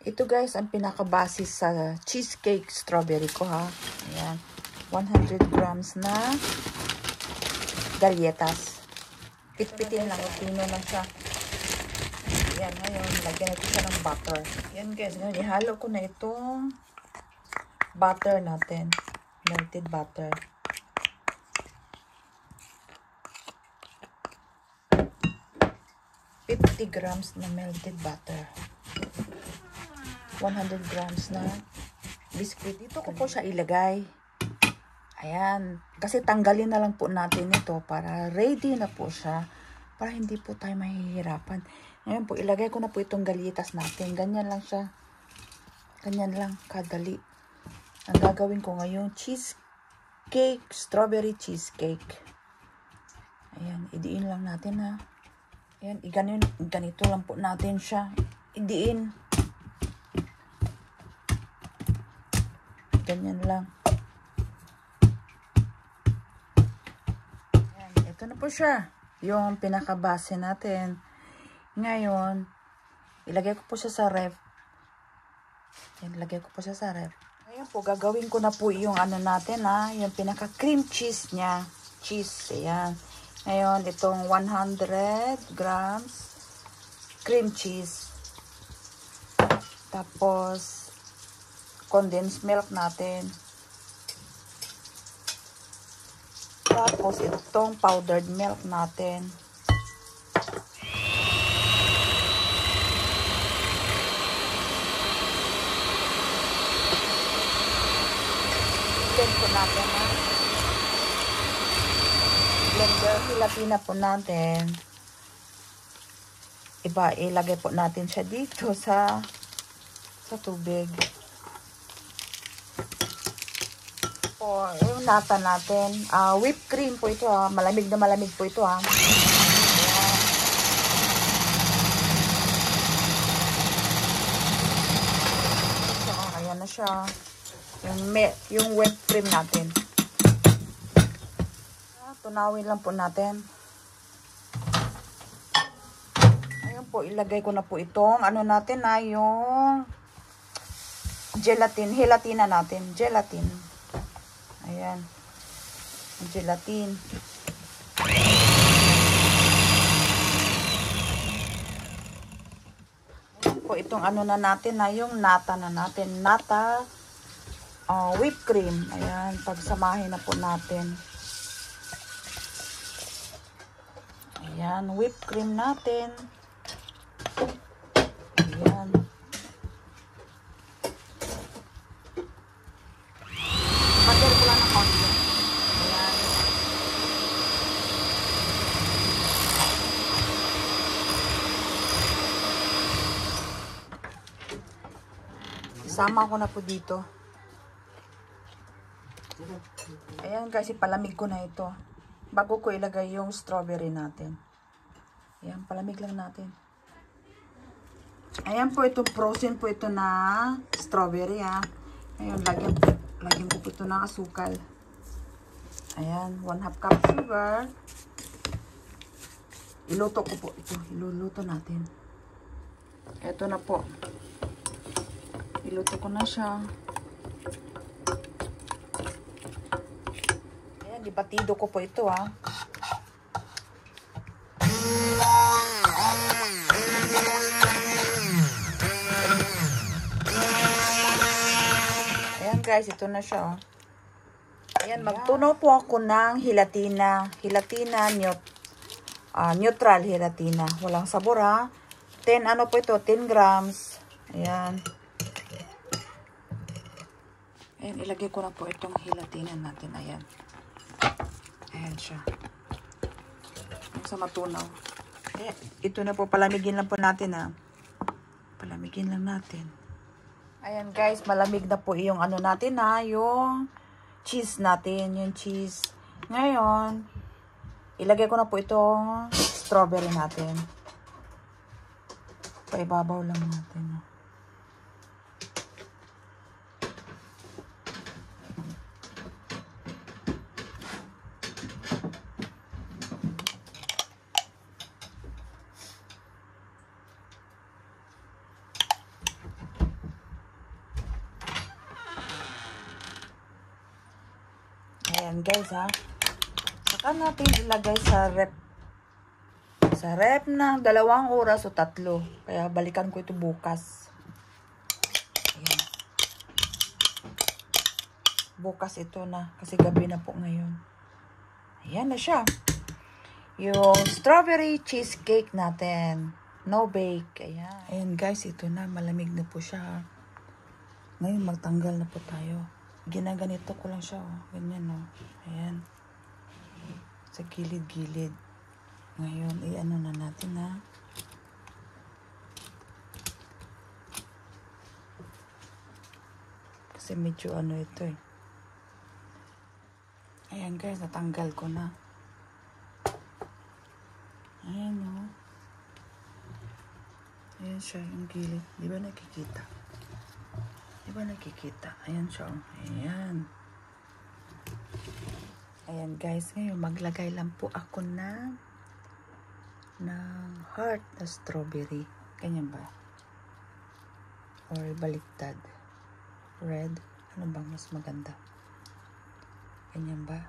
Ito guys, ang pinakabase sa cheesecake strawberry ko ha. Ayan. 100 grams na galletas. Pitpitin lang. Pino lang siya. Ayan, ngayon, lagyan natin siya ng butter. Ayan guys, ngayon, ihalo ko na itong butter natin. Melted butter. $50 grams na melted butter. 100 grams na biscuit. Dito ko po siya ilagay. Ayan. Kasi tanggalin na lang po natin ito para ready na po siya. Para hindi po tayo mahihirapan. Ngayon po, ilagay ko na po itong galletas natin. Ganyan lang siya. Ganyan lang. Kadali. Ang gagawin ko ngayon, cheesecake. Strawberry cheesecake. Ayan. Idiin lang natin ha. Ayan. Ganito lang po natin siya. Idiin. Ganyan lang. Ayan, ito na po siya. Yung pinakabase natin. Ngayon, ilagay ko po siya sa ref. Ayan, ilagay ko po siya sa ref. Ngayon po, gagawin ko na po yung ano natin ha. Yung pinaka cream cheese niya. Cheese. Ayan. Ngayon, itong 100 grams cream cheese. Tapos, condensed milk natin. Tapos, itong powdered milk natin. Blend po natin. Blender, Filipina po natin. Ilagay po natin siya dito sa tubig. Yung nata natin. Whipped cream po ito ha. Malamig na malamig po ito ha. Ayan na siya. Yung whipped cream natin. Tunawin lang po natin. Ayan po. Ilagay ko na po itong ano natin ha. Yung gelatina natin. Gelatin. Ayan. Ang gelatin. Ayan po itong ano na natin na yung nata na natin. Nata whipped cream. Ayan. Pagsamahin na po natin. Ayan. Whipped cream natin. Ayan. Sama ko na po dito. Ayan guys, ipalamig ko na ito. Bago ko ilagay yung strawberry natin. Ayan, palamig lang natin. Ayan po, ito frozen po ito na strawberry ha. Ayan, lagyan ko po ito ng asukal. Ayan, 1/2 cup sugar. Iluto ko po ito. Iluluto natin. Ito na po. Iluto ko na siya. Ayan, ibatido ko po ito ha. Ayan guys, ito na siya oh. Ayan, magtunaw po ako ng gelatina. Gelatina neutral gelatina. Walang sabor ha. 10 ano po ito, 10 grams. Ayan. Ayan, ilagay ko na po itong gelatina natin. Ayan. Ayan siya. Ayan sa matunaw. Ayan, ito na po, palamigin lang po natin ha. Palamigin lang natin. Ayan guys, malamig na po yung ano natin ha. Yung cheese natin. Yung cheese. Ngayon, ilagay ko na po itong strawberry natin. Paibabaw lang natin ha. Ayan guys ha. Saka natin ilagay sa rep. Sa rep na 2 oras o 3. Kaya balikan ko ito bukas. Ayan. Bukas ito na. Kasi gabi na po ngayon. Ayan na siya. Yung strawberry cheesecake natin. No bake. Ayan. Ayan guys, ito na. Malamig na po siya. Ngayon magtanggal na po tayo. Ginaganito ko lang siya. Oh. Ganyan o. Oh. Ayan. Sa gilid-gilid. Ngayon, i-ano na natin ha. Kasi medyo ano ito eh. Ayan guys, natanggal ko na. Ayan o. Oh. Ayan siya, yung gilid. Di ba nakikita? Di ba nakikita? Ayan siya. Oh. Ayan. Ayan guys, ngayon maglagay lang po ako ng heart na strawberry. Ganyan ba? Or baliktad? Red? Ano bang mas maganda? Ganyan ba?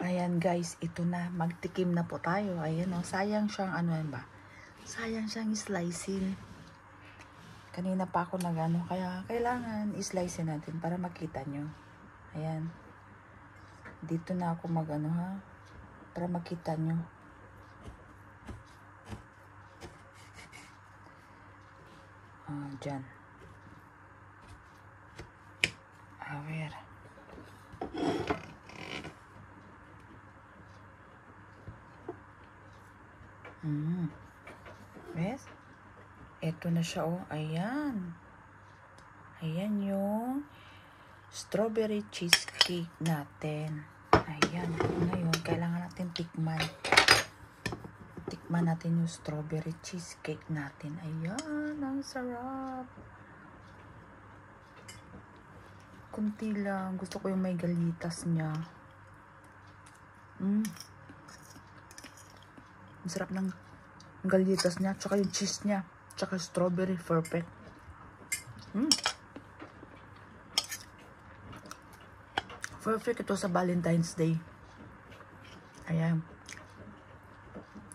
Ayan guys, ito na. Magtikim na po tayo. Ayan o. Sayang siyang ano ba? Sayang siyang slicing. Kanina pa ako nagano. Kaya kailangan islicein natin para makita nyo. Ayan. Dito na ako magano ha. Para makita nyo. Dyan. A ver. Yes? Ito na siya oh. Ayan. Ayan yung strawberry cheesecake natin. Ayan. Ngayon, kailangan natin tikman. Tikman natin yung strawberry cheesecake natin. Ayan. Ang sarap. Kunti lang. Gusto ko yung may galitas niya. Ang sarap ng galitas niya. Tsaka yung cheese niya. Tsaka strawberry. Perfect. Perfect ito sa Valentine's Day. Ayan.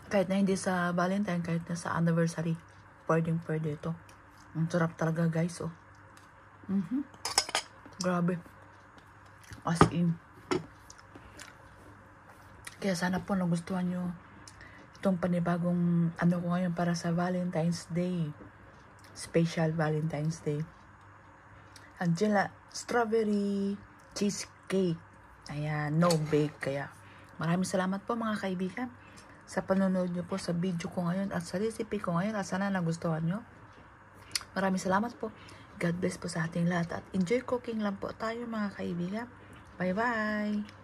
Kahit na hindi sa Valentine, kahit na sa anniversary. Pwedeng ito. Ang sarap talaga guys oh. Grabe. As in. Kaya sana po nagustuhan nyo itong panibagong ano ko ngayon para sa Valentine's Day. Special Valentine's Day. Angela, strawberry cheesecake. Ayan, no bake. Kaya maraming salamat po mga kaibigan sa panonood nyo po sa video ko ngayon at sa recipe ko ngayon at sana nagustuhan nyo. Maraming salamat po. God bless po sa ating lahat at enjoy cooking lang po tayo mga kaibigan. Bye bye!